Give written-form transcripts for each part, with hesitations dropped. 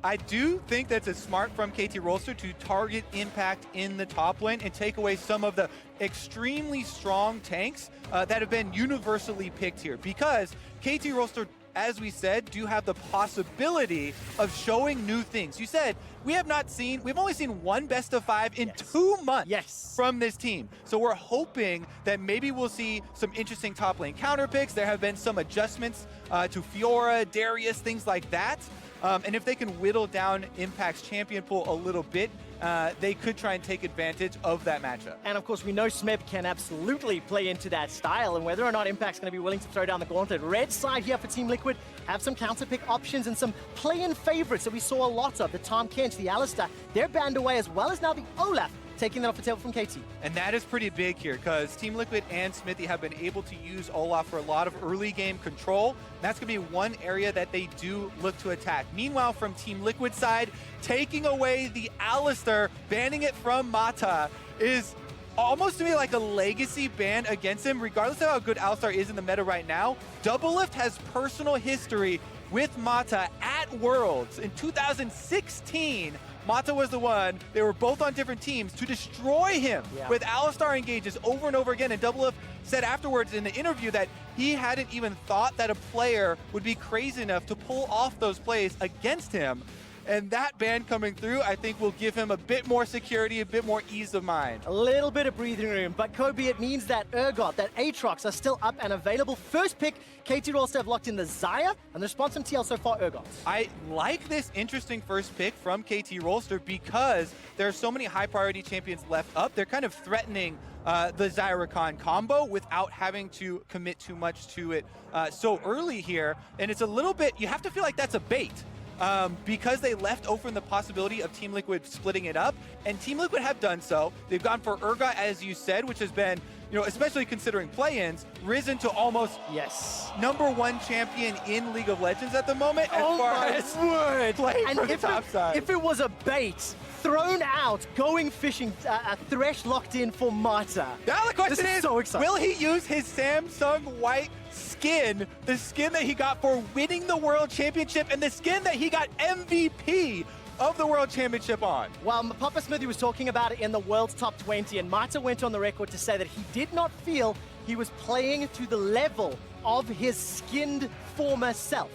I do think that's a smart from KT Rolster to target Impact in the top lane and take away some of the extremely strong tanks that have been universally picked here, because KT Rolster, as we said, do have the possibility of showing new things. You said we've only seen one best of 5 in 2 months from this team. So we're hoping that maybe we'll see some interesting top lane counter picks. There have been some adjustments to Fiora, Darius, things like that. And if they can whittle down Impact's champion pool a little bit, they could try and take advantage of that matchup. And of course, we know Smeb can absolutely play into that style, and whether or not Impact's going to be willing to throw down the gauntlet. Red side here for Team Liquid have some counter pick options and some play-in favorites that we saw a lot of. The Tom Kent, the Alistair, they're banned away, as well as now the Olaf, taking that off the table from KT. And that is pretty big here, because Team Liquid and Smithy have been able to use Olaf for a lot of early game control. That's going to be one area that they do look to attack. Meanwhile, from Team Liquid side, taking away the Alistair, banning it from Mata, is almost to me like a legacy ban against him, regardless of how good Alistar is in the meta right now. Doublelift has personal history with Mata at Worlds. In 2016, Mata was the one, they were both on different teams, to destroy him with Alistar engages over and over again. And Doublelift said afterwards in the interview that he hadn't even thought that a player would be crazy enough to pull off those plays against him. And that ban coming through, I think, will give him a bit more security, a bit more ease of mind. A little bit of breathing room, but Kobe, it means that Urgot, that Aatrox are still up and available. First pick, KT Rolster have locked in the Xayah, and the response from TL so far, Urgot. I like this interesting first pick from KT Rolster because there are so many high priority champions left up. They're kind of threatening the Xayah Rakan combo without having to commit too much to it so early here. And it's a little bit, you have to feel like that's a bait. Because they left open the possibility of Team Liquid splitting it up, and Team Liquid have done so. They've gone for Urgot, as you said, which has been, you know, especially considering play-ins, risen to almost #1 champion in League of Legends at the moment as far as play from the top side. If it was a bait, thrown out, going fishing, Thresh locked in for Mata. Now the question is, so exciting. will he use his Samsung White skin, the skin that he got for winning the World Championship and the skin that he got MVP of the World Championship on? Well, Papa Smithy was talking about it in the World's Top 20, and Mata went on the record to say that he did not feel he was playing to the level of his skinned former self.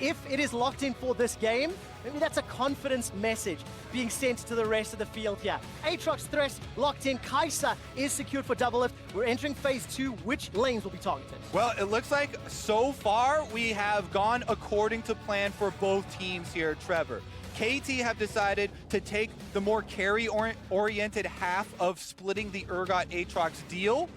If it is locked in for this game, maybe that's a confidence message being sent to the rest of the field here. Aatrox Thresh locked in. Kai'Sa is secured for Doublelift. We're entering phase 2. Which lanes will be targeted? Well, it looks like so far we have gone according to plan for both teams here, Trevor. KT have decided to take the more carry-oriented half of splitting the Urgot Aatrox deal,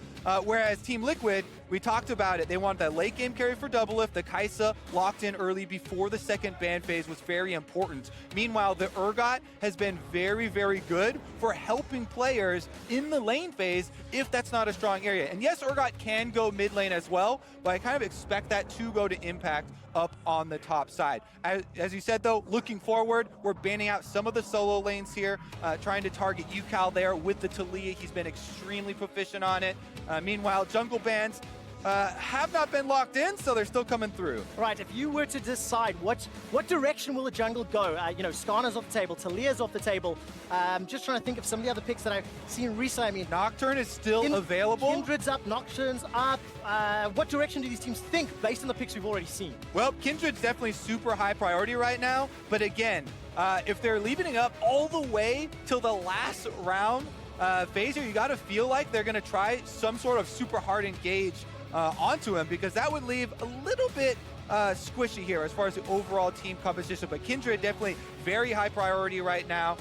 whereas Team Liquid, we talked about it, they want that late game carry for Doublelift. The Kai'Sa locked in early before the second ban phase was very important. Meanwhile, the Urgot has been very, very good for helping players in the lane phase if that's not a strong area. And yes, Urgot can go mid lane as well, but I kind of expect that to go to Impact up on the top side. As you said though, looking forward, we're banning out some of the solo lanes here, trying to target Yukal there with the Talia. He's been extremely proficient on it. Meanwhile, jungle bans have not been locked in, so they're still coming through. Right, if you were to decide what direction will the jungle go, you know, Skana's off the table, Talia's off the table. Just trying to think of some of the other picks that I've seen recently. I mean, Nocturne is still available. Kindred's up, Nocturne's up. What direction do these teams think based on the picks we've already seen? Well, Kindred's definitely super high priority right now, but again, if they're leaving it up all the way till the last round, Phaser, you gotta feel like they're gonna try some sort of super hard engage onto him, because that would leave a little bit squishy here as far as the overall team composition. But Kindred definitely very high priority right now,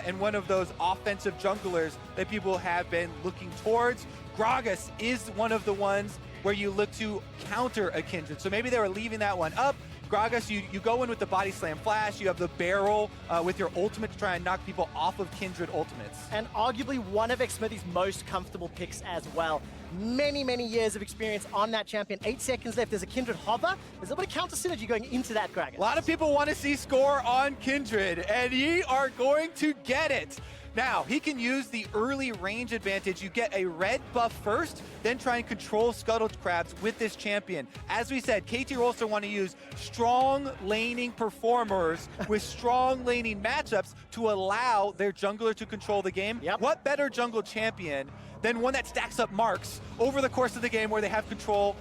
and one of those offensive junglers that people have been looking towards. Gragas is one of the ones where you look to counter a Kindred, so maybe they were leaving that one up. Gragas, you go in with the body slam flash, you have the barrel with your ultimate to try and knock people off of Kindred ultimates. And arguably one of Xmithy's most comfortable picks as well. Many, many years of experience on that champion. 8 seconds left. There's a Kindred hover. There's a bit of counter synergy going into that Gragas. A lot of people want to see score on Kindred, and ye are going to get it. Now, he can use the early range advantage. You get a red buff first, then try and control Scuttled Crabs with this champion. As we said, KT Rolster want to use strong laning performers with strong laning matchups to allow their jungler to control the game. Yep. What better jungle champion than one that stacks up marks over the course of the game where they have control,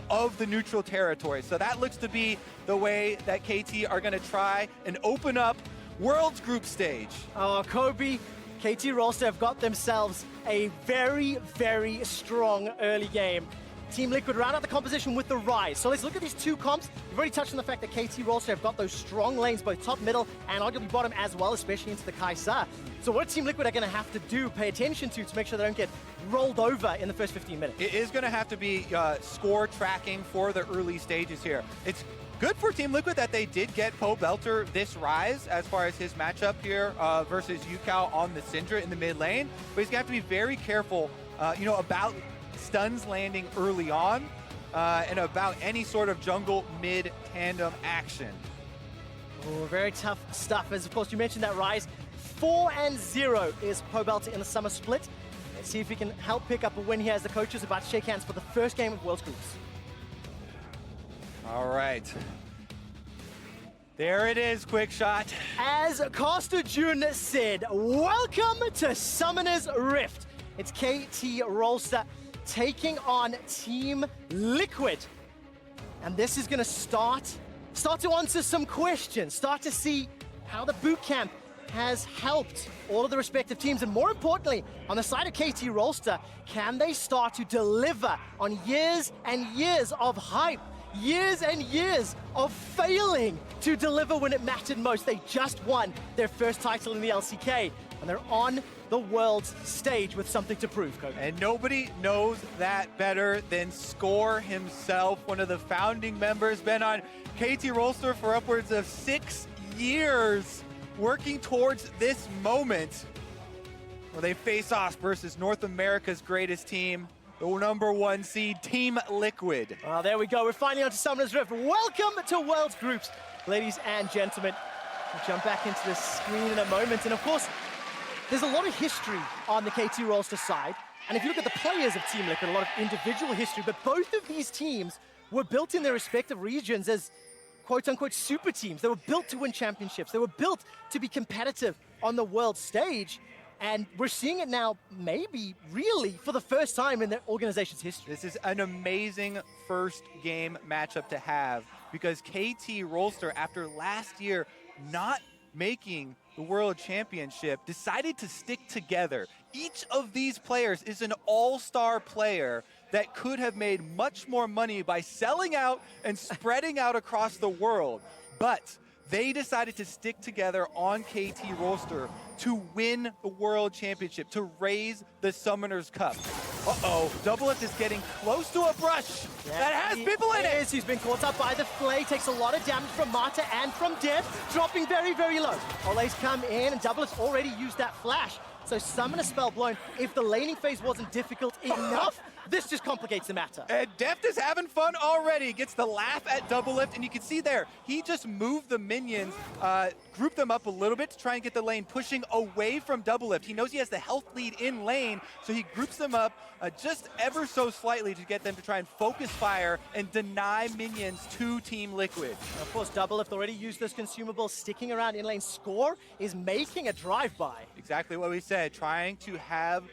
of the neutral territory. So that looks to be the way that KT are going to try and open up World's group stage. Oh, Kobe, KT Rolster have got themselves a very, very strong early game. Team Liquid round out the composition with the Rise. So let's look at these two comps. We've already touched on the fact that KT Rolster have got those strong lanes, both top, middle, and arguably bottom as well, especially into the Kai'Sa. So what Team Liquid are going to have to do, pay attention to make sure they don't get rolled over in the first 15 minutes. It is going to have to be score tracking for the early stages here. It's good for Team Liquid that they did get Poe Belter this Rise as far as his matchup here versus Yukao on the Syndra in the mid lane. But he's going to have to be very careful, about stuns landing early on and about any sort of jungle mid tandem action. Oh, very tough stuff. As of course you mentioned that Rise. 4-0 is Poe Belter in the summer split. Let's see if he can help pick up a win here as the coaches are about to shake hands for the first game of World's Groups. All right. There it is, quick shot. As Costa June said, welcome to Summoner's Rift. It's KT Rolster taking on Team Liquid. And this is going to start to answer some questions, start to see how the boot camp has helped all of the respective teams, and more importantly, on the side of KT Rolster, can they start to deliver on years and years of hype, years and years of failing to deliver when it mattered most? They just won their first title in the LCK, and they're on the world's stage with something to prove, Kobe. And nobody knows that better than Score himself, one of the founding members, been on KT Rolster for upwards of 6 years, working towards this moment where they face off versus North America's greatest team, the #1 seed, Team Liquid. Well, there we go. We're finally on to Summoner's Rift. Welcome to World's Groups, ladies and gentlemen. We'll jump back into the screen in a moment. And of course, there's a lot of history on the KT Rolster side. And if you look at the players of Team Liquid, a lot of individual history, but both of these teams were built in their respective regions as quote-unquote super teams. They were built to win championships. They were built to be competitive on the world stage. And we're seeing it now, maybe, really, for the first time in their organization's history. This is an amazing first game matchup to have because KT Rolster, after last year not making the World Championship, decided to stick together. Each of these players is an all-star player that could have made much more money by selling out and spreading out across the world. But they decided to stick together on KT Rolster to win the World Championship, to raise the Summoner's Cup. Uh-oh, Doublelift is getting close to a brush that has people in it. He's been caught up by the Flay, takes a lot of damage from Mata and from Dev, dropping very, very low. Ole's come in, and Doublelift's already used that flash. So Summoner spell blown. If the laning phase wasn't difficult enough, this just complicates the matter. And Deft is having fun already. Gets the laugh at Doublelift, and you can see there, he just moved the minions, grouped them up a little bit to try and get the lane pushing away from Doublelift. He knows he has the health lead in lane, so he groups them up just ever so slightly to get them to try and focus fire and deny minions to Team Liquid. And of course, Doublelift already used this consumable, sticking around in lane. Score is making a drive-by. Exactly what we said, trying to have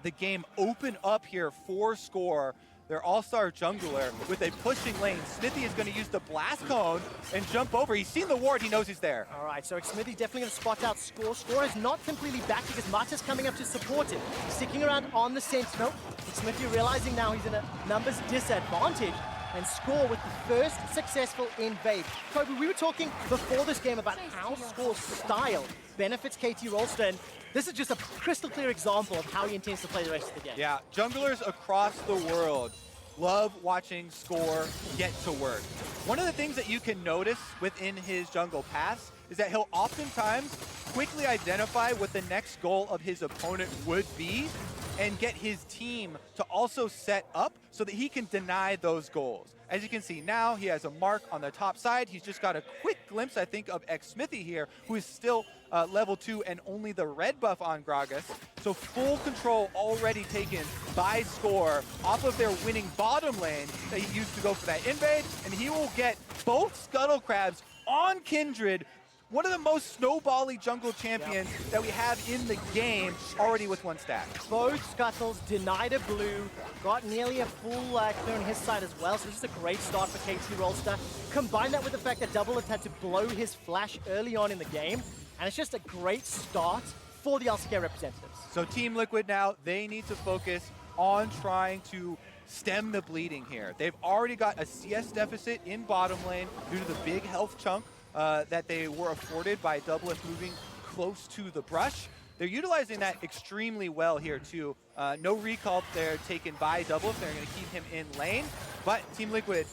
the game open up here for Score, their all-star jungler, with a pushing lane. Smithy is going to use the blast cone and jump over. He's seen the ward, he knows he's there. All right, so Smithy definitely going to spot out Score. Score is not completely back because Mata's coming up to support him. Sticking around on the Sentinel. Smithy realizing now he's in a numbers disadvantage, and Score with the first successful invade. Kobe, we were talking before this game about how Score's style benefits KT Rolster, and this is just a crystal clear example of how he intends to play the rest of the game. Yeah, junglers across the world love watching Score get to work. One of the things that you can notice within his jungle pass is that he'll oftentimes quickly identify what the next goal of his opponent would be and get his team to also set up so that he can deny those goals. As you can see now, he has a mark on the top side. He's just got a quick glimpse, I think, of Smithy here, who is still level 2 and only the red buff on Gragas. So full control already taken by Score off of their winning bottom lane that he used to go for that invade, and he will get both Scuttle Crabs on Kindred, one of the most snowbally jungle champions that we have in the game, already with 1 stack. Both Scuttles denied a blue, got nearly a full clear on his side as well, so this is a great start for KT Rolster. Combine that with the fact that Doublelift had to blow his flash early on in the game, and it's just a great start for the LCK representatives. So Team Liquid now, they need to focus on trying to stem the bleeding here. They've already got a CS deficit in bottom lane due to the big health chunk that they were afforded by Doublelift moving close to the brush. They're utilizing that extremely well here too. No recall there taken by Doublelift. They're going to keep him in lane. But Team Liquid,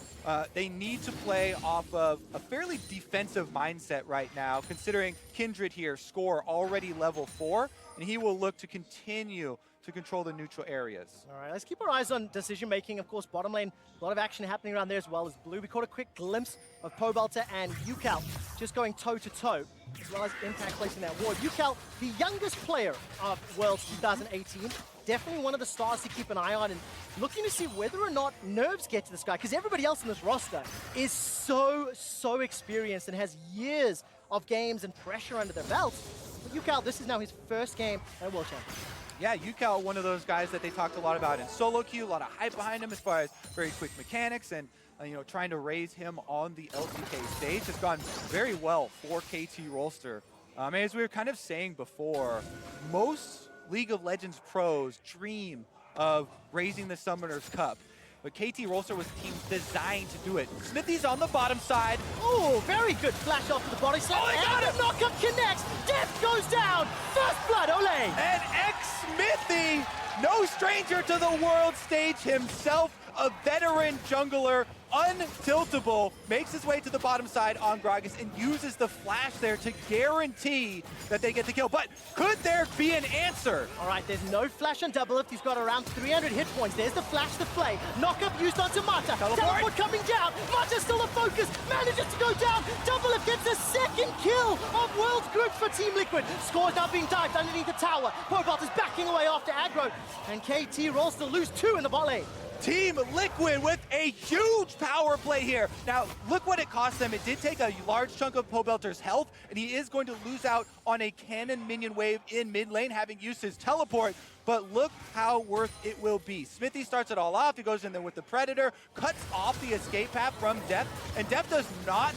they need to play off of a fairly defensive mindset right now, considering Kindred here, Score already level 4, and he will look to continue to control the neutral areas. All right, let's keep our eyes on decision making. Of course, bottom lane, a lot of action happening around there as well as blue. We caught a quick glimpse of Pobelter and Ucal just going toe to toe, as well as Impact placing that ward. Ucal, the youngest player of Worlds 2018, definitely one of the stars to keep an eye on, and looking to see whether or not nerves get to this guy, because everybody else in this roster is so experienced and has years of games and pressure under their belt. But Ucal, this is now his first game at World Championship. Yeah, Ucal, one of those guys that they talked a lot about in solo queue, a lot of hype behind him as far as very quick mechanics and you know, trying to raise him on the LCK stage has gone very well for KT Rolster. As we were kind of saying before, most League of Legends pros dream of raising the Summoner's Cup, but KT Rolster was a team designed to do it. Smithy's on the bottom side. Oh, very good flash off to the body slam. Oh, they got and him! the knockup connects. Death goes down. First blood, ole. And Smithy, no stranger to the world stage himself, a veteran jungler, untiltable, makes his way to the bottom side on Gragas and uses the flash there to guarantee that they get the kill. But could there be an answer? All right, there's no flash on Doublelift. He's got around 300 hit points. There's the flash to play. Knockup used onto Mata. Teleport coming down. Mata's still a focus. Manages to go down. Doublelift gets a second kill of World's Group for Team Liquid. Score's now being dived underneath the tower. Pobalt is backing away after aggro. And KT Rolster lose 2 in the bot lane. Team Liquid with a huge power play here. Now, look what it cost them. It did take a large chunk of Pobelter's health, and he is going to lose out on a cannon minion wave in mid lane, having used his teleport. But look how worth it will be. Smithy starts it all off. He goes in there with the Predator, cuts off the escape path from Deft, and Deft does not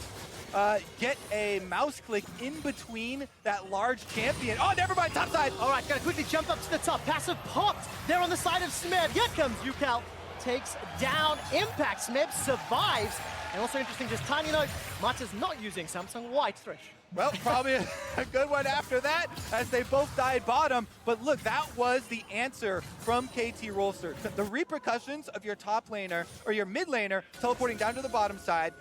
get a mouse click in between that large champion. Oh, never mind, top side. All right, gotta quickly jump up to the top. Passive popped there on the side of Smeb. Here comes Ucal. Takes down Impact. Smeb survives. And also interesting, just tiny note, Mata's not using Samsung White Thresh. Well, probably a good one after that, as they both died bottom. But look, that was the answer from KT Rolster. The repercussions of your top laner, or your mid laner, teleporting down to the bottom side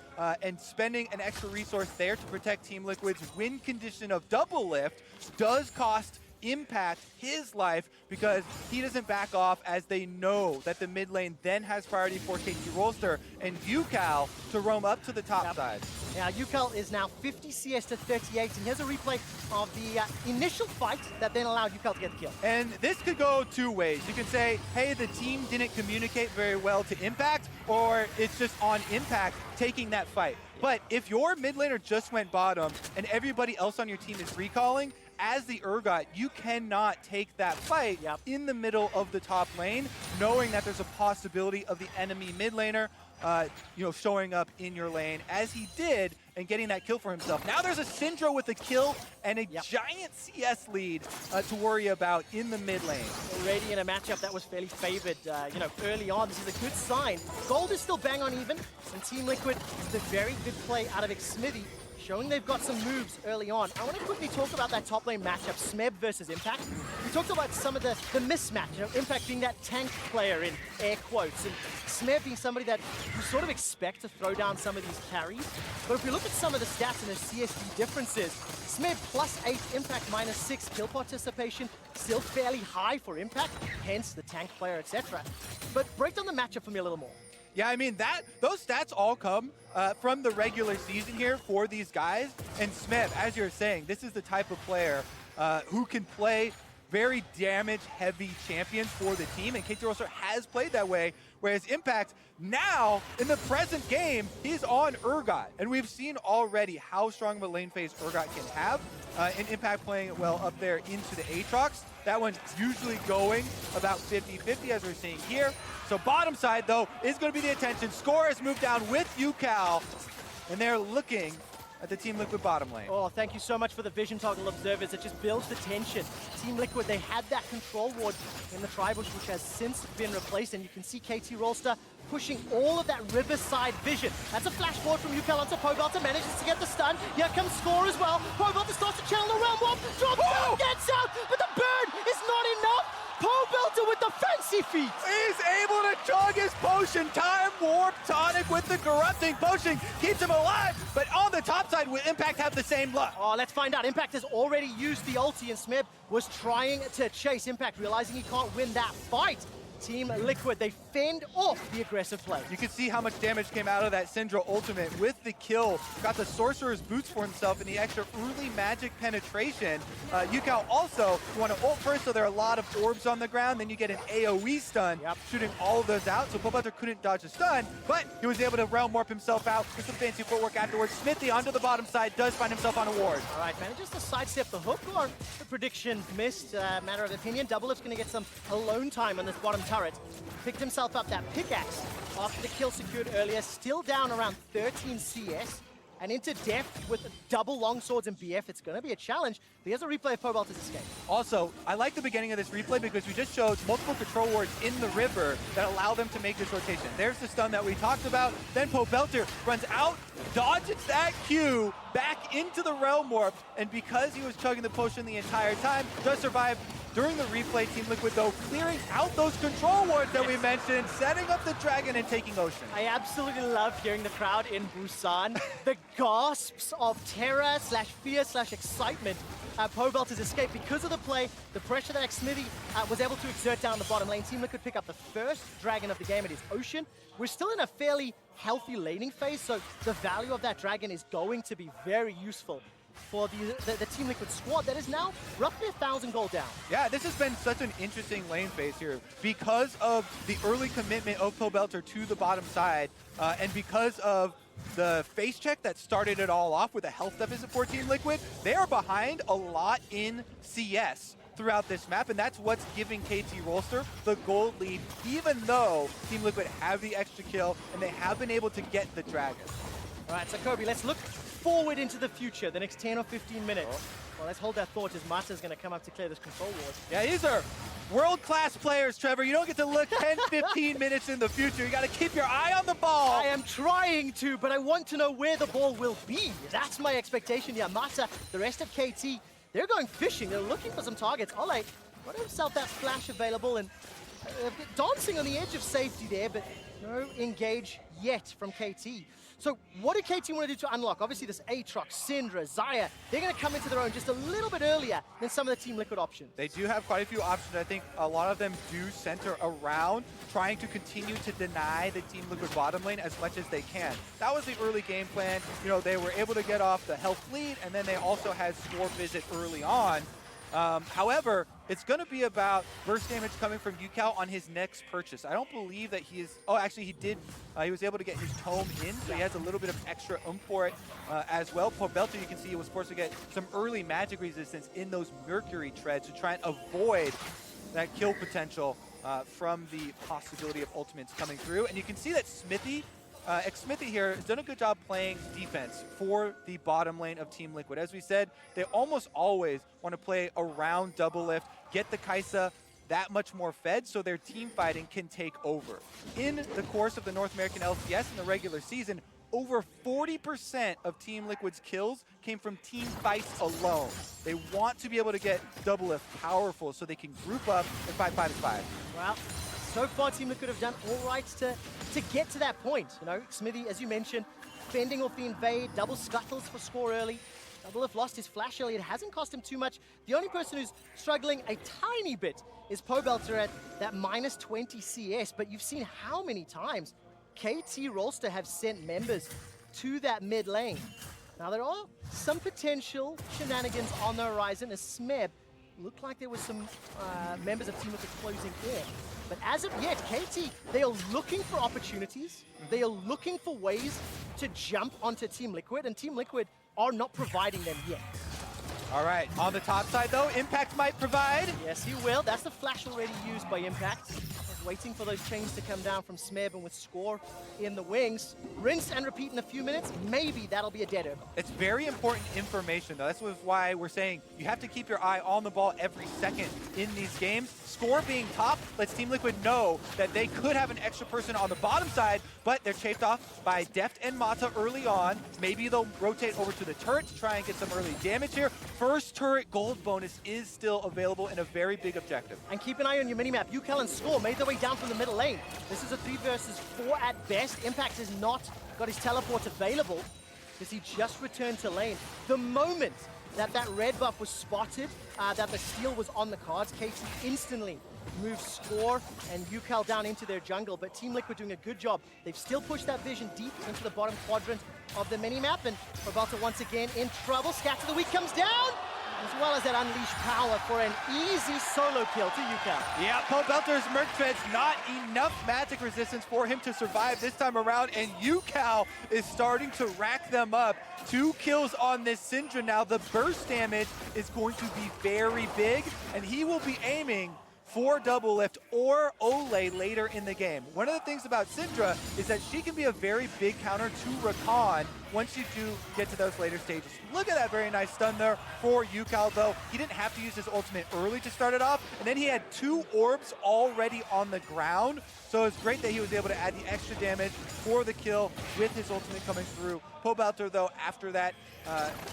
and spending an extra resource there to protect Team Liquid's win condition of Doublelift does cost Impact his life, because he doesn't back off, as they know that the mid lane then has priority for KT Rolster and Ucal to roam up to the top side. Now, Ucal is now 50 CS to 38, and here's a replay of the initial fight that then allowed Ucal to get the kill. And this could go 2 ways. You can say, hey, the team didn't communicate very well to Impact, or it's just on Impact taking that fight. But if your mid laner just went bottom and everybody else on your team is recalling, as the Urgot, you cannot take that fight in the middle of the top lane, knowing that there's a possibility of the enemy mid laner showing up in your lane, as he did, and getting that kill for himself. Now there's a Syndra with a kill and a giant CS lead to worry about in the mid lane. Already in a matchup that was fairly favored, early on. This is a good sign. Gold is still bang on even, and Team Liquid is a very good play out of Xmithy, showing they've got some moves early on. I want to quickly talk about that top lane matchup, Smeb versus Impact. We talked about some of the mismatch, Impact being that tank player in air quotes, and Smeb being somebody that you sort of expect to throw down some of these carries. But if we look at some of the stats and the CSD differences, Smeb +8, Impact -6, kill participation still fairly high for Impact, hence the tank player, etc. But break down the matchup for me a little more. Yeah, I mean, those stats all come from the regular season here for these guys. And Smith, as you're saying, this is the type of player who can play very damage-heavy champions for the team, and KT Rolster has played that way, whereas Impact, now, in the present game, he's on Urgot, and we've seen already how strong of a lane phase Urgot can have, and Impact playing it well up there into the Aatrox. That one's usually going about 50-50, as we're seeing here. So bottom side, though, is going to be the attention. Score has moved down with UCal, and they're looking at the Team Liquid bottom lane. Oh, thank you so much for the vision toggle observers. It just builds the tension. Team Liquid, they had that control ward in the Tribush, which has since been replaced, and you can see KT Rolster pushing all of that Riverside vision. That's a flash forward from UCal onto Pobelter, manages to get the stun. Here comes Score as well. Pobelter starts to channel the realm warp, drops out, gets out, but the burn is not enough. Pobelter with the fancy feet. He's able to chug his potion. Time Warp Tonic with the corrupting potion keeps him alive, but on the top side, will Impact have the same luck? Oh, let's find out. Impact has already used the ulti, and Smeb was trying to chase Impact, realizing he can't win that fight. Team Liquid, they fend off the aggressive play. You can see how much damage came out of that Syndra ultimate with the kill. Got the Sorcerer's Boots for himself and the extra early magic penetration. UCal also, you want to ult first, so there are a lot of orbs on the ground. Then you get an AoE stun, shooting all of those out. So Pobelter couldn't dodge a stun, but he was able to realm warp himself out with some fancy footwork afterwards. Smithy onto the bottom side does find himself on a ward. All right, manages to sidestep the hook, or the prediction missed. Matter of opinion. Doublelift's going to get some alone time on this bottom turret. Picked himself up that pickaxe after the kill secured earlier, still down around 13 CS, and into depth with double longswords and BF. It's going to be a challenge, but here's a replay of Pobelter's escape. Also, I like the beginning of this replay because we just showed multiple control wards in the river that allow them to make this rotation. There's the stun that we talked about. Then Pobelter runs out, dodges that Q, back into the Realm Warp, and because he was chugging the potion the entire time, does survive. During the replay, Team Liquid, though, clearing out those control wards that we mentioned, setting up the dragon and taking Ocean. I absolutely love hearing the crowd in Busan. The gasps of terror slash fear slash excitement at Pobelter's escape because of the play, the pressure that Smithy was able to exert down the bottom lane. Team Liquid pick up the first dragon of the game. It is Ocean. We're still in a fairly healthy laning phase, so the value of that dragon is going to be very useful for the Team Liquid squad that is now roughly 1,000 gold down. Yeah, this has been such an interesting lane phase here because of the early commitment of Pobelter to the bottom side and because of the face check that started it all off with a health deficit for Team Liquid. They are behind a lot in CS throughout this map, and that's what's giving KT Rolster the gold lead, even though Team Liquid have the extra kill and they have been able to get the dragon. All right, so Kobe, let's look forward into the future, the next 10 or 15 minutes. Well, let's hold that thought as Mata's going to come up to clear this control ward. Yeah, these are world-class players, Trevor. You don't get to look 10, 15 minutes in the future. You got to keep your eye on the ball. I am trying to, but I want to know where the ball will be. That's my expectation. Yeah, Mata, the rest of KT, they're going fishing. They're looking for some targets. Ole got himself that flash available and dancing on the edge of safety there, but no engage yet from KT. So what do KT want to do to unlock? Obviously this Aatrox, Syndra, Xayah, they're going to come into their own just a little bit earlier than some of the Team Liquid options. They do have quite a few options. I think a lot of them do center around trying to continue to deny the Team Liquid bottom lane as much as they can. That was the early game plan. You know, they were able to get off the health lead, and then they also had Score Visit early on. However, it's going to be about burst damage coming from UCal on his next purchase. I don't believe that he is... Oh, actually, he did. He was able to get his tome in, so he has a little bit of extra oomph for it as well. Pobelter, you can see he was forced to get some early magic resistance in those Mercury treads to try and avoid that kill potential from the possibility of ultimates coming through. And you can see that Smithy... Smithy here has done a good job playing defense for the bottom lane of Team Liquid. As we said, they almost always want to play around Doublelift, get the Kai'Sa that much more fed so their team fighting can take over. In the course of the North American LCS in the regular season, over 40% of Team Liquid's kills came from team fights alone. They want to be able to get Doublelift powerful so they can group up and fight 5-5. Well, so far Team Liquid have done all right to get to that point. You know, Smithy, as you mentioned, fending off the invade, double scuttles for Score early. Doublelift lost his flash early. It hasn't cost him too much. The only person who's struggling a tiny bit is Pobelter at that minus 20 CS, but you've seen how many times KT Rolster have sent members to that mid lane. Now, there are some potential shenanigans on the horizon as Smeb looked like there was some members of Team Liquid closing in. But as of yet, KT, they are looking for opportunities. They are looking for ways to jump onto Team Liquid, and Team Liquid are not providing them yet. All right, on the top side though, Impact might provide. Yes, he will. That's the flash already used by Impact. Waiting for those chains to come down from Smeb, and with Score in the wings. Rinse and repeat in a few minutes. Maybe that'll be a dead over. It's very important information though. That's why we're saying you have to keep your eye on the ball every second in these games. Score being top lets Team Liquid know that they could have an extra person on the bottom side, but they're chased off by Deft and Mata early on. Maybe they'll rotate over to the turret to try and get some early damage here. First turret gold bonus is still available in a very big objective. And keep an eye on your minimap. UCal and Score made their way down from the middle lane. This is a 3 versus 4 at best. Impact has not got his teleport available because he just returned to lane. The moment that red buff was spotted, that the steal was on the cards, KT instantly moved Score and UCal down into their jungle, but Team Liquid doing a good job. They've still pushed that vision deep into the bottom quadrant of the minimap, and Roberto once again in trouble. Scatter the Weak comes down, as well as that unleashed power for an easy solo kill to UCal. Yeah, Pobelter's Merc Tread's not enough magic resistance for him to survive this time around, and UCal is starting to rack them up. 2 kills on this Syndra now. The burst damage is going to be very big, and he will be aiming for double lift or Olay later in the game. One of the things about Syndra is that she can be a very big counter to Rakan once you do get to those later stages. Look at that very nice stun there for UCal though. He didn't have to use his ultimate early to start it off, and then he had 2 orbs already on the ground. So it's great that he was able to add the extra damage for the kill with his ultimate coming through. Pobelter though, after that,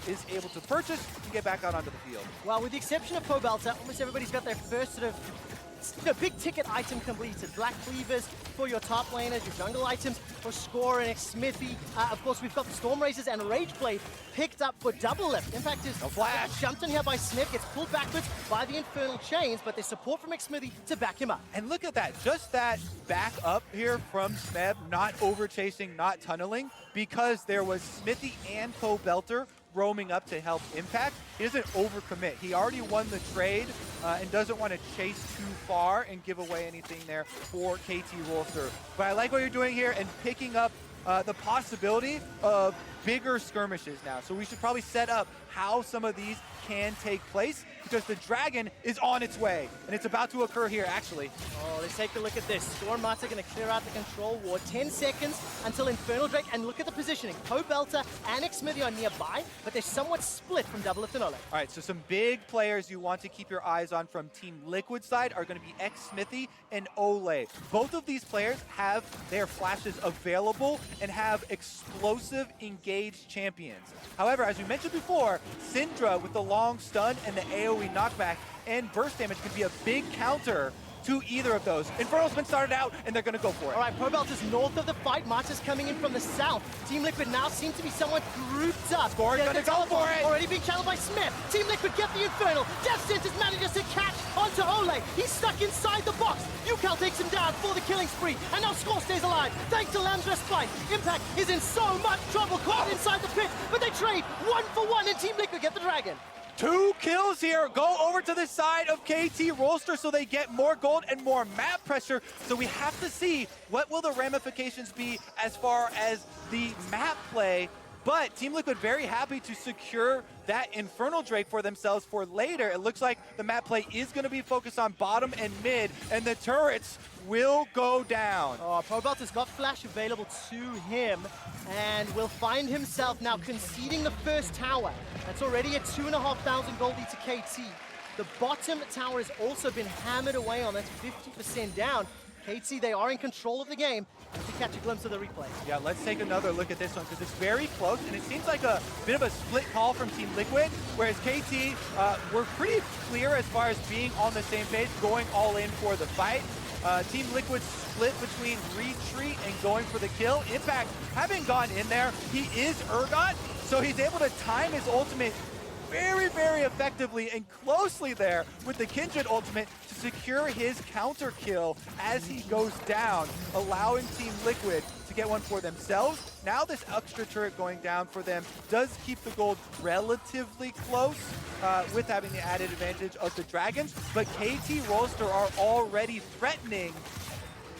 is able to purchase and get back out onto the field. Well, with the exception of Pobelter, almost everybody's got their first sort of big ticket item completed. Black Cleavers for your top laners, your jungle items for Score and Smithy. Of course, we've got the Storm Razors and Rageblade picked up for double lift. Impact is jumped in here by Smith, gets pulled backwards by the Infernal Chains, but there's support from Smithy to back him up. And look at that, just that back up here from Smeb, not over chasing, not tunneling, because there was Smithy and Pobelter roaming up to help Impact. He doesn't overcommit. He already won the trade and doesn't want to chase too far and give away anything there for KT Rolster. But I like what you're doing here and picking up the possibility of bigger skirmishes now. So we should probably set up how some of these can take place, because the dragon is on its way, and it's about to occur here, actually. Oh, let's take a look at this. Storm Mata going to clear out the control ward. 10 seconds until Infernal Drake, and look at the positioning. Pobelter and Xmithy are nearby, but they're somewhat split from Double Lift and Ole. All right, so some big players you want to keep your eyes on from Team Liquid side are going to be Xmithy and Ole. Both of these players have their flashes available and have explosive engaged champions. However, as we mentioned before, Syndra with the long stun and the AoE knockback and burst damage can be a big counter to either of those. Infernal's been started out, and they're going to go for it. All right, Pobelter's north of the fight. Mata's coming in from the south. Team Liquid now seem to be somewhat grouped up. Score going to go for it. Already being channeled by Smith. Team Liquid get the Infernal. Death Sentence manages to catch onto Ole. He's stuck inside the box. UCal takes him down for the killing spree, and now Score stays alive thanks to Lamb's Spike. Impact is in so much trouble, caught inside the pit, but they trade 1 for 1, and Team Liquid get the dragon. 2 kills here. Go over to the side of KT Rolster so they get more gold and more map pressure. So we have to see what will the ramifications be as far as the map play. But Team Liquid very happy to secure that Infernal Drake for themselves for later. It looks like the map play is going to be focused on bottom and mid, and the turrets will go down. Oh, Pobelter's got flash available to him, and will find himself now conceding the first tower. That's already a 2,500 gold lead to KT. The bottom tower has also been hammered away on. That's 50% down. KT, they are in control of the game. To catch a glimpse of the replay. Yeah, let's take another look at this one, because it's very close, and it seems like a bit of a split call from Team Liquid, whereas KT were pretty clear as far as being on the same page, going all in for the fight. Team Liquid split between retreat and going for the kill. Impact, having gone in there, he is Urgot, so he's able to time his ultimate very, very effectively and closely there with the Kindred ultimate to secure his counter kill as he goes down, allowing Team Liquid to get one for themselves. Now this extra turret going down for them does keep the gold relatively close with having the added advantage of the dragons, but KT Rolster are already threatening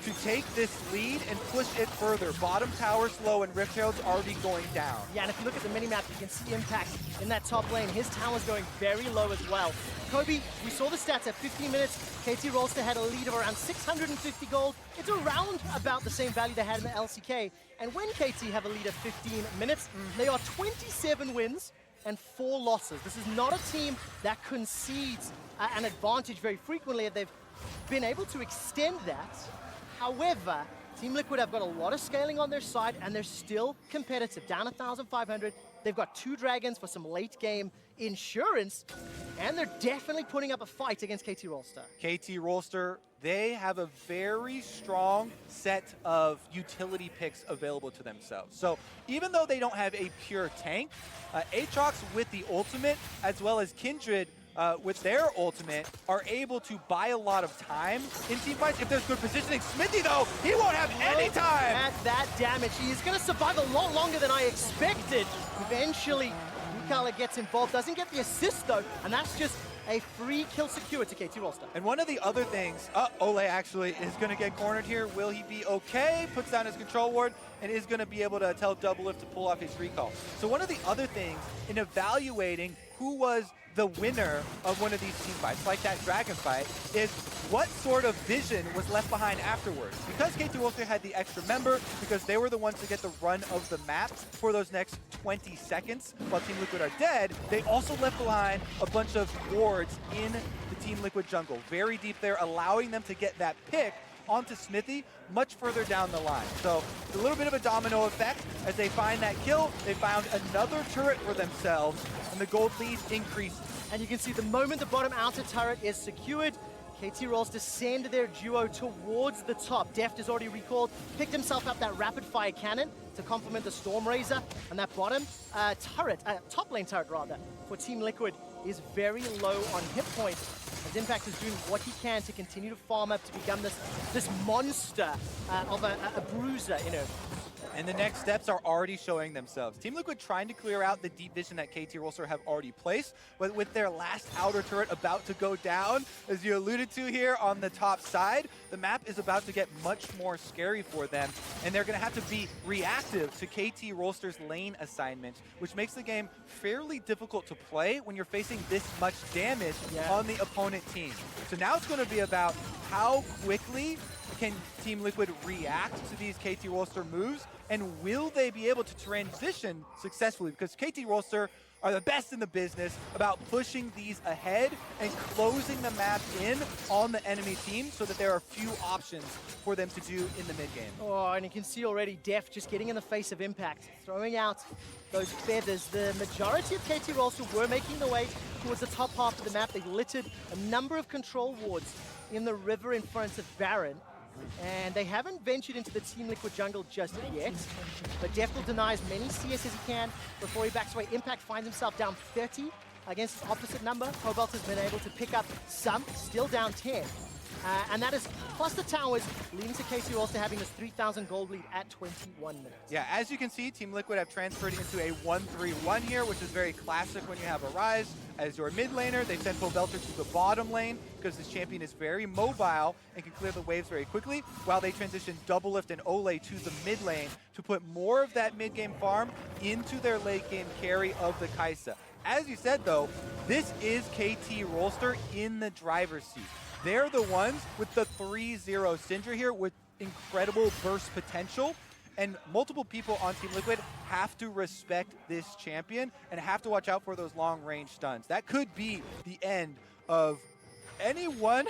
to take this lead and push it further. Bottom tower's low and Rift Herald's already going down. Yeah, and if you look at the minimap, you can see Impact in that top lane. His tower's going very low as well. Kobe, we saw the stats at 15 minutes. KT Rolster had a lead of around 650 gold. It's around about the same value they had in the LCK. And when KT have a lead of 15 minutes, they are 27 wins and 4 losses. This is not a team that concedes an advantage very frequently. They've been able to extend that. However, Team Liquid have got a lot of scaling on their side, and they're still competitive. Down 1,500. They've got 2 dragons for some late-game insurance, and they're definitely putting up a fight against KT Rolster. KT Rolster, they have a very strong set of utility picks available to themselves. So even though they don't have a pure tank, Aatrox with the ultimate, as well as Kindred with their ultimate, are able to buy a lot of time in team fights if there's good positioning. Smithy, though, he won't have any time! At that damage, he is going to survive a lot longer than I expected. Eventually, Mikala gets involved, doesn't get the assist, though, and that's just a free kill secure to KT Rolster. And one of the other things, Ole actually is going to get cornered here. Will he be okay? Puts down his control ward and is going to be able to tell Doublelift to pull off his recall. So one of the other things in evaluating who was the winner of one of these team fights, like that dragon fight, is what sort of vision was left behind afterwards. Because KT Rolster had the extra member, because they were the ones to get the run of the map for those next 20 seconds while Team Liquid are dead, they also left behind a bunch of wards in the Team Liquid jungle, very deep there, allowing them to get that pick onto Smithy much further down the line. So it's a little bit of a domino effect. As they find that kill, they found another turret for themselves, and the gold lead increases. And you can see the moment the bottom outer turret is secured, KT Rolster send their duo towards the top. Deft is already recalled, picked himself up that rapid fire cannon to complement the Storm Razor, and that bottom turret, top lane turret rather, for Team Liquid is very low on hit points, as Impact is doing what he can to continue to farm up to become this monster of a bruiser, you know. And the next steps are already showing themselves. Team Liquid trying to clear out the deep vision that KT Rolster have already placed, but with their last outer turret about to go down, as you alluded to here on the top side, the map is about to get much more scary for them, and they're going to have to be reactive to KT Rolster's lane assignment, which makes the game fairly difficult to play when you're facing this much damage on the opponent team. So now it's going to be about how quickly can Team Liquid react to these KT Rolster moves, and will they be able to transition successfully? Because KT Rolster are the best in the business about pushing these ahead and closing the map in on the enemy team so that there are few options for them to do in the mid game. Oh, and you can see already Def just getting in the face of Impact, throwing out those feathers. The majority of KT Rolster were making their way towards the top half of the map. They littered a number of control wards in the river in front of Baron. And they haven't ventured into the Team Liquid jungle just yet, but Def will deny as many CS as he can before he backs away. Impact finds himself down 30 against his opposite number. Cobalt has been able to pick up some, still down 10. And that is plus the towers, leading to KT also having this 3,000 gold lead at 21 minutes. Yeah, as you can see, Team Liquid have transferred into a 1-3-1 here, which is very classic when you have a Rise as your mid laner. They send Pobelter to the bottom lane because this champion is very mobile and can clear the waves very quickly, while they transition Doublelift and Ole to the mid lane to put more of that mid-game farm into their late-game carry of the Kai'Sa. As you said, though, this is KT Rolster in the driver's seat. They're the ones with the 3-0 Syndra here with incredible burst potential, and multiple people on Team Liquid have to respect this champion and have to watch out for those long-range stuns. That could be the end of any one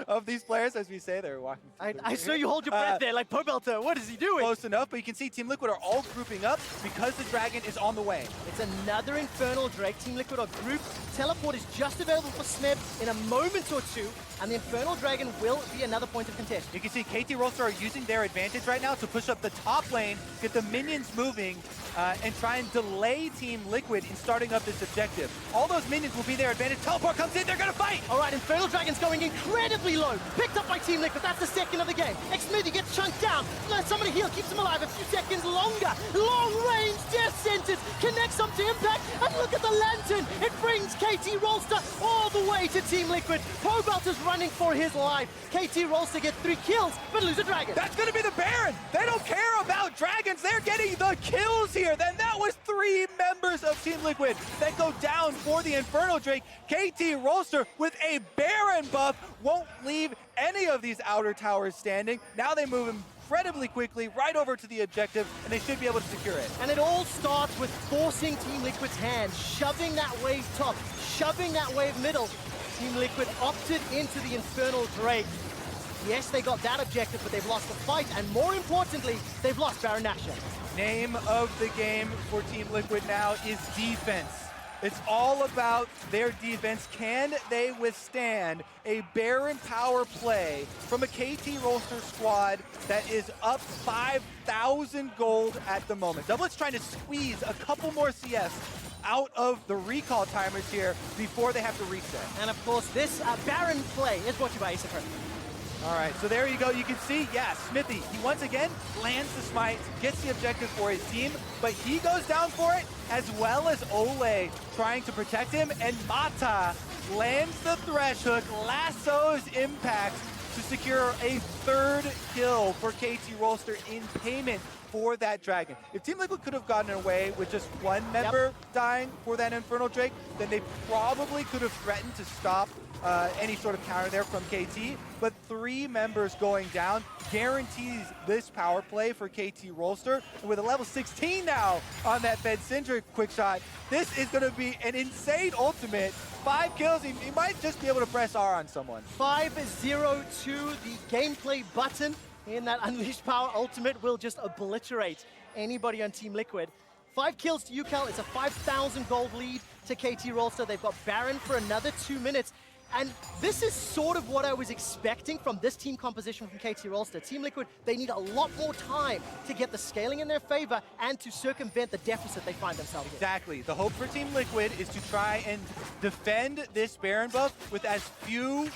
of these players, as we say, they're walking through I saw you hold your breath there, like Pobelter, what is he doing? Close enough, but you can see Team Liquid are all grouping up because the Dragon is on the way. It's another Infernal Drake. Team Liquid are grouped. Teleport is just available for Smeb in a moment or two, and the Infernal Dragon will be another point of contention. You can see KT Roaster are using their advantage right now to push up the top lane, get the minions moving, and try and delay Team Liquid in starting up this objective. All those minions will be their advantage. Teleport comes in, they're gonna fight! All right, Infernal Dragon's going incredibly low. Picked up by Team Liquid, that's the second of the game. Xmithy gets chunked down. Let somebody heal, keeps him alive a few seconds longer. Long range death sentence connects up to Impact, and look at the lantern. It brings KT Rolster all the way to Team Liquid. Pobelter's running for his life. KT Rolster get 3 kills, but lose a Dragon. That's gonna be the Baron! They don't care about dragons, they're getting the kills here! Then that was 3 members of Team Liquid that go down for the Infernal Drake. KT Rolster with a Baron buff won't leave any of these outer towers standing. Now they move incredibly quickly right over to the objective, and they should be able to secure it. And it all starts with forcing Team Liquid's hand, shoving that wave top, shoving that wave middle. Team Liquid opted into the Infernal Drake. Yes, they got that objective, but they've lost the fight, and more importantly, they've lost Baron Nashor. Name of the game for Team Liquid now is defense. It's all about their defense. Can they withstand a Baron power play from a KT Roaster squad that is up 5,000 gold at the moment? Doublet's trying to squeeze a couple more CS out of the recall timers here before they have to reset. And of course, this Baron play is brought to you by Ace. All right, so there you go. You can see, yeah, Smithy, he once again lands the smite, gets the objective for his team, but he goes down for it, as well as Ole trying to protect him, and Mata lands the thresh hook, lassos Impact to secure a 3rd kill for KT Roaster in payment for that Dragon. If Team Liquid could have gotten away with just 1 member dying for that Infernal Drake, then they probably could have threatened to stop any sort of counter there from KT, but 3 members going down guarantees this power play for KT Roaster. And with a level 16 now on that Fed Syndra quick shot, this is going to be an insane ultimate. 5 kills, he might just be able to press R on someone. 5-0-2, the gameplay button in that Unleashed Power ultimate will just obliterate anybody on Team Liquid. 5 kills to UCal, it's a 5,000 gold lead to KT Roaster. They've got Baron for another 2 minutes. And this is sort of what I was expecting from this team composition from KT Roaster. Team Liquid, they need a lot more time to get the scaling in their favor and to circumvent the deficit they find themselves in. Exactly. The hope for Team Liquid is to try and defend this Baron buff with as few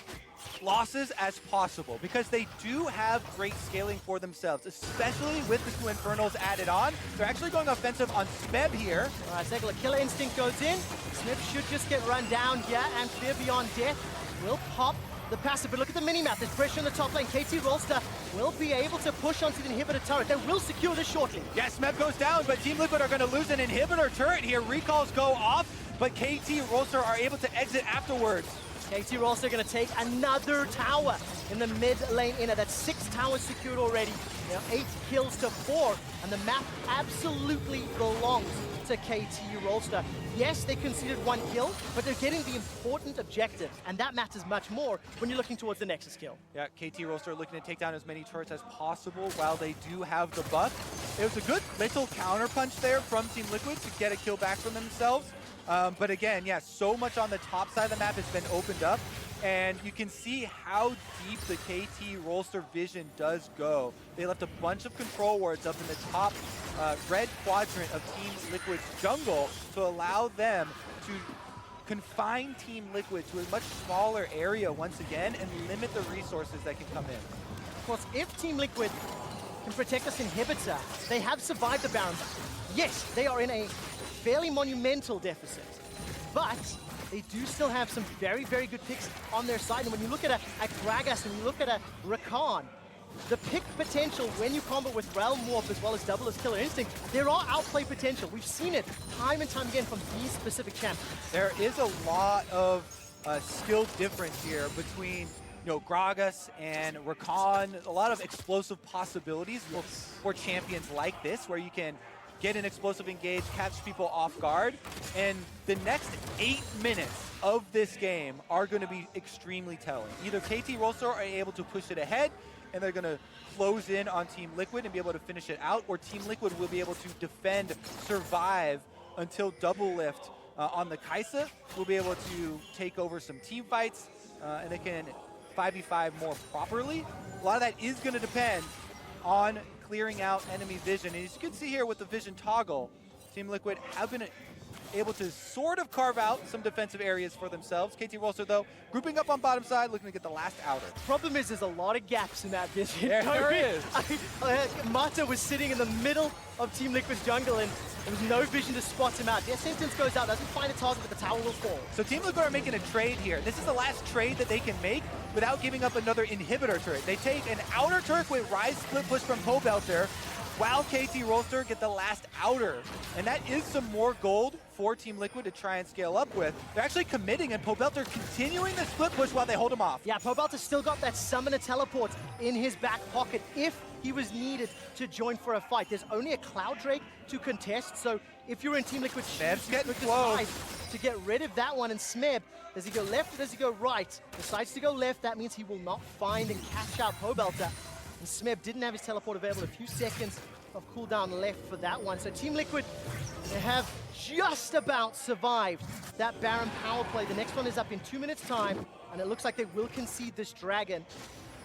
losses as possible, because they do have great scaling for themselves, especially with the 2 Infernals added on. They're actually going offensive on Smeb here. All right, Segler, Killer Instinct goes in. Smeb should just get run down here, and Fear Beyond Death will pop the passive. But look at the mini-map. There's pressure in the top lane. KT Roaster will be able to push onto the inhibitor turret. They will secure this shortly. Yes, Smeb goes down, but Team Liquid are going to lose an inhibitor turret here. Recalls go off, but KT Roaster are able to exit afterwards. KT Roaster going to take another tower in the mid lane inner. That's 6 towers secured already. Now 8 kills to 4, and the map absolutely belongs to KT Roaster. Yes, they conceded 1 kill, but they're getting the important objective, and that matters much more when you're looking towards the Nexus kill. Yeah, KT Roaster looking to take down as many turrets as possible while they do have the buff. It was a good little counterpunch there from Team Liquid to get a kill back from themselves. But again, yeah, so much on the top side of the map has been opened up, and you can see how deep the KT Roaster vision does go. They left a bunch of control wards up in the top red quadrant of Team Liquid's jungle to allow them to confine Team Liquid to a much smaller area once again and limit the resources that can come in. Of course, if Team Liquid can protect this inhibitor, they have survived the Baron. Yes, they are in a fairly monumental deficit, but they do still have some very, very good picks on their side. And when you look at a Gragas and you look at a Rakan, the pick potential when you combo with Realm Warp as well as double as Killer Instinct, there are outplay potential. We've seen it time and time again from these specific champions. There is a lot of skill difference here between Gragas and Rakan. A lot of explosive possibilities for champions like this, where you can get an explosive engage, catch people off guard. And the next 8 minutes of this game are going to be extremely telling. Either KT Rolster are able to push it ahead, and they're going to close in on Team Liquid and be able to finish it out, or Team Liquid will be able to defend, survive until double lift on the Kaisa. We'll be able to take over some team fights, and they can 5v5 more properly. A lot of that is going to depend on clearing out enemy vision. And as you can see here with the vision toggle, Team Liquid have been able to sort of carve out some defensive areas for themselves. KT Rolster, though, grouping up on bottom side, looking to get the last outer. Problem is, there's a lot of gaps in that vision. There is. Mata was sitting in the middle of Team Liquid's jungle, and there was no vision to spot him out. Their sentence goes out, doesn't find a target, but the tower will fall. So Team Liquid are making a trade here. This is the last trade that they can make without giving up another inhibitor turret. They take an outer turret with Rise split push from Pobelter, while KT Rolster get the last outer. And that is some more gold for Team Liquid to try and scale up with. They're actually committing, and Pobelter continuing the split push while they hold him off. Yeah, Pobelter still got that summoner teleport in his back pocket if he was needed to join for a fight. There's only a Cloud Drake to contest, so if you're in Team Liquid, Smeb's you getting could close decide to get rid of that one. And Smeb, does he go left or does he go right? Decides to go left. That means he will not find and catch out Pobelter. And Smeb didn't have his teleport available. A few seconds of cooldown left for that one. So Team Liquid, they have just about survived that Baron power play. The next one is up in 2 minutes time, and it looks like they will concede this dragon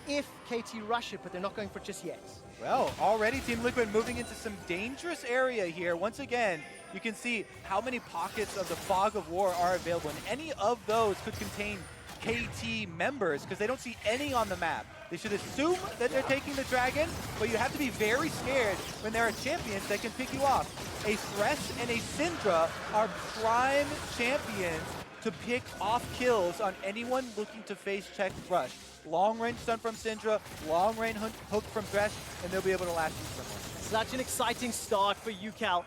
if KT rush it, but they're not going for it just yet. Well, already Team Liquid moving into some dangerous area here. Once again, you can see how many pockets of the Fog of War are available, and any of those could contain KT members, because they don't see any on the map. They should assume that they're taking the dragon, but you have to be very scared when there are champions that can pick you off. A Thresh and a Syndra are prime champions to pick off kills on anyone looking to face check Rush. Long range stun from Syndra, long range hook from Thresh, and they'll be able to last you somewhere. Such an exciting start for UCAL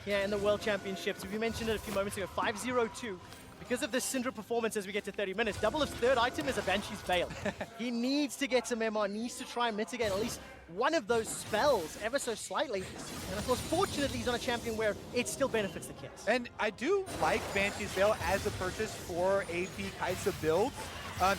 here in the World Championships. We mentioned it a few moments ago, 5-0-2. Because of this Syndra performance as we get to 30 minutes, Doublelift's third item is a Banshee's Veil. He needs to get some MR, needs to try and mitigate at least one of those spells ever so slightly. And of course, fortunately, he's on a champion where it still benefits the kids. And I do like Banshee's Veil as a purchase for AP Kaisa build.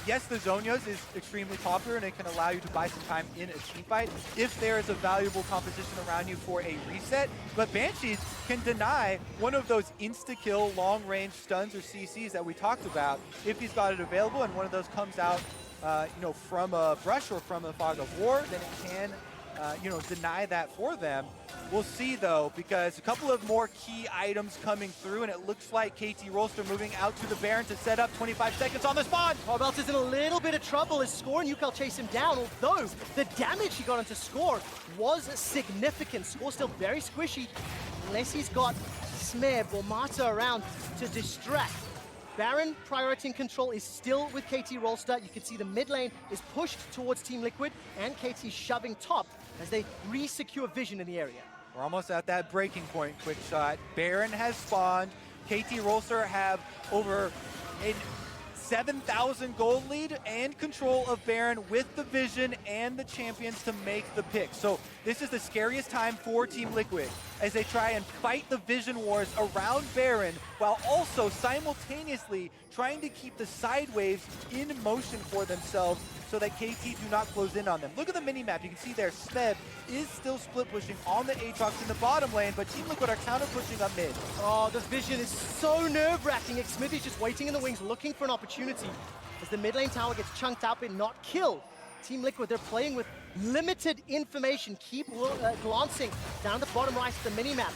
Yes, the Zhonya's is extremely popular, and it can allow you to buy some time in a team fight if there is a valuable composition around you for a reset. But Banshees can deny one of those insta-kill long-range stuns or CCs that we talked about if he's got it available, and one of those comes out from a brush or from a Fog of War, then it can deny that for them. We'll see, though, because a couple of more key items coming through, and it looks like KT Rolster moving out to the Baron to set up 25 seconds on the spawn. Pobelter's in a little bit of trouble as Score and UCAL chase him down, although the damage he got into Score was significant. Score's still very squishy, unless he's got Smeb or Mata around to distract. Baron priority and control is still with KT Rolster. You can see the mid lane is pushed towards Team Liquid, and KT shoving top as they re-secure vision in the area. We're almost at that breaking point. Quick shot. Baron has spawned. KT Rolster have over a 7,000 gold lead and control of Baron with the vision and the champions to make the pick. So this is the scariest time for Team Liquid as they try and fight the vision wars around Baron while also simultaneously trying to keep the side waves in motion for themselves so that KT do not close in on them. Look at the mini-map. You can see there Smeb is still split pushing on the Aatrox in the bottom lane, but Team Liquid are counter pushing up mid. Oh, the vision is so nerve-wracking. Smithy's just waiting in the wings, looking for an opportunity as the mid lane tower gets chunked up and not killed. Team Liquid, they're playing with limited information. Keep glancing down the bottom right of the mini-map.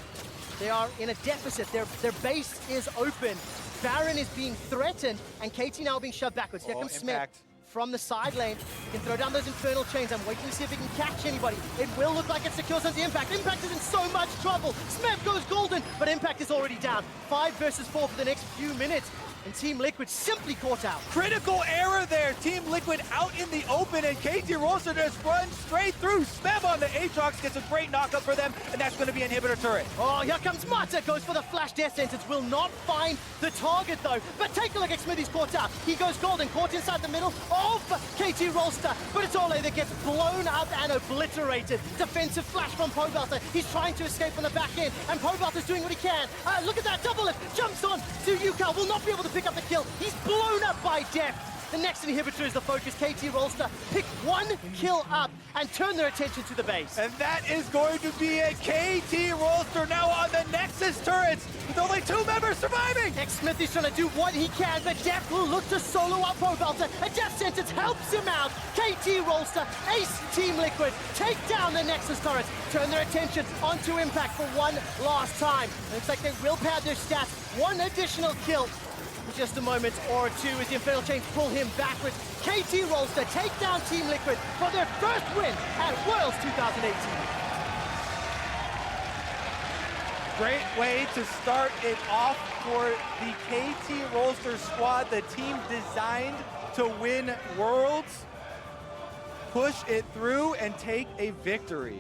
They are in a deficit. Their base is open. Baron is being threatened, and KT now being shoved backwards. Here comes Smith from the side lane. He can throw down those infernal chains. I'm waiting to see if he can catch anybody. It will look like it secures onto Impact. Impact is in so much trouble. Smith goes golden, but Impact is already down. 5 versus 4 for the next few minutes. And Team Liquid simply caught out. Critical error there. Team Liquid out in the open, and KT Rolster just runs straight through. Smeb on the Aatrox gets a great knockup for them, and that's going to be inhibitor turret. Oh, here comes Mata, goes for the flash death sentence, will not find the target though. But take a look at Smithy's caught out. He goes golden, caught inside the middle of KT Rolster, but it's Ole that gets blown up and obliterated. Defensive flash from Pobelter. He's trying to escape on the back end, and Pobelter's doing what he can. Look at that double lift, jumps on to UCal, will not be able to pick up the kill. He's blown up by Deft. The next inhibitor is the focus. KT Rolster pick one kill up and turn their attention to the base. And that is going to be a KT Rolster now on the Nexus turrets with only 2 members surviving. Smithy's trying to do what he can, but Deft will look to solo up Pobelter. A death sentence helps him out. KT Rolster, ace Team Liquid, take down the Nexus turrets, turn their attention onto Impact for one last time. Looks like they will pad their stats. One additional kill. For just a moment or two as the Infernal Chains pull him backwards. KT Rolster take down Team Liquid for their first win at Worlds 2018. Great way to start it off for the KT Rolster squad, the team designed to win Worlds. Push it through and take a victory.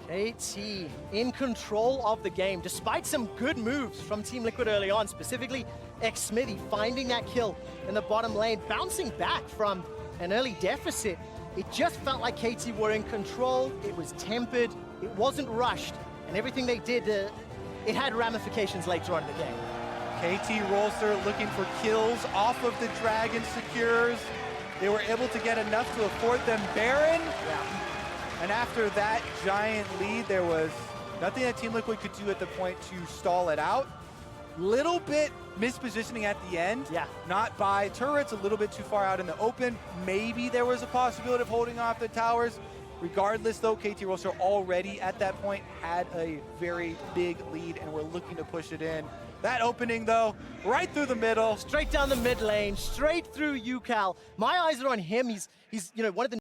KT in control of the game, despite some good moves from Team Liquid early on, specifically Smithy finding that kill in the bottom lane, bouncing back from an early deficit. It just felt like KT were in control. It was tempered, it wasn't rushed, and everything they did, it had ramifications later on in the game. KT Rolster looking for kills off of the Dragon Secures. They were able to get enough to afford them Baron. Yeah. And after that giant lead, there was nothing that Team Liquid could do at the point to stall it out. Little bit mispositioning at the end. Yeah. Not by turrets, a little bit too far out in the open. Maybe there was a possibility of holding off the towers. Regardless though, KT Rolster already at that point had a very big lead and were looking to push it in. That opening though, right through the middle. Straight down the mid lane, straight through UCal. My eyes are on him. He's one of the